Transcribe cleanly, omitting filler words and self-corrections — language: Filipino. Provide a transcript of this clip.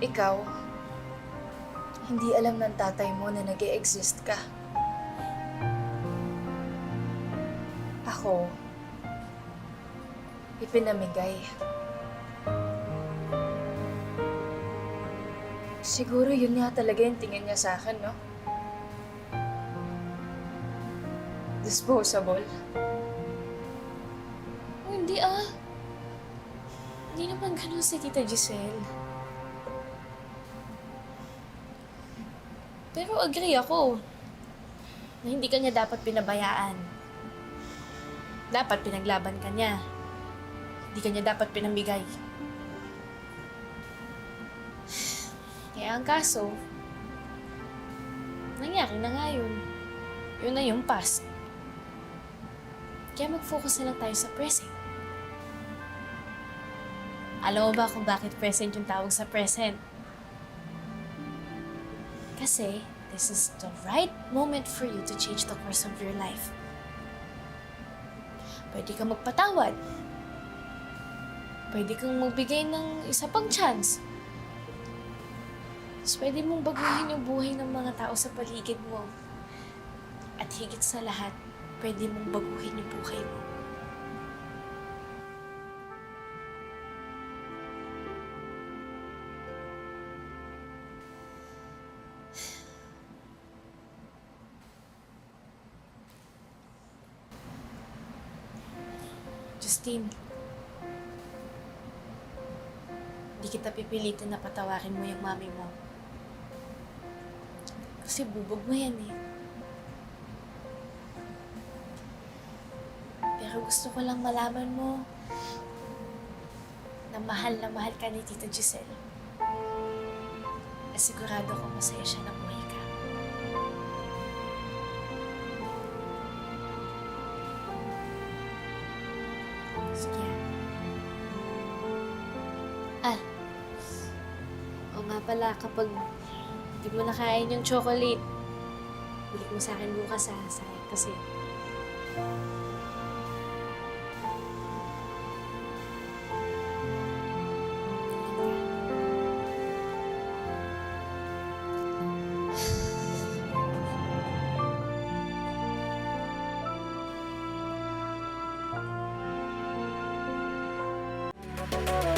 Ikaw, hindi alam ng tatay mo na nag-e-exist ka. Ako, ipinamigay. Siguro yun nga talaga yung tingin niya sa akin, no? Disposable. Oh, hindi ah. Hindi naman ganun si Tita Giselle. Pero agree ako na hindi ka niya dapat pinabayaan. Dapat pinaglaban ka niya. Hindi ka niya dapat pinamigay. Kaya ang kaso, nangyari na nga yun. Yun na yung past. Kaya mag-focus na lang tayo sa present. Alam mo ba kung bakit present yung tawag sa present? Kasi, this is the right moment for you to change the course of your life. Pwede kang magpatawad. Pwede kang magbigay ng isa pang chance. Tapos pwede mong baguhin yung buhay ng mga tao sa paligid mo. At higit sa lahat, pwede mong baguhin yung buhay mo. Justine, di kita pipilitin na patawarin mo yung mami mo. Kasi bubog mo yan eh. Pero gusto ko lang malaman mo na mahal ka ni Tita Giselle. At sigurado ko masaya siya na buhay ka. Sige. O nga pala, kapag di mo nakain yung chocolate, balik mo sa akin bukas ha, sayang kasi. Thank you.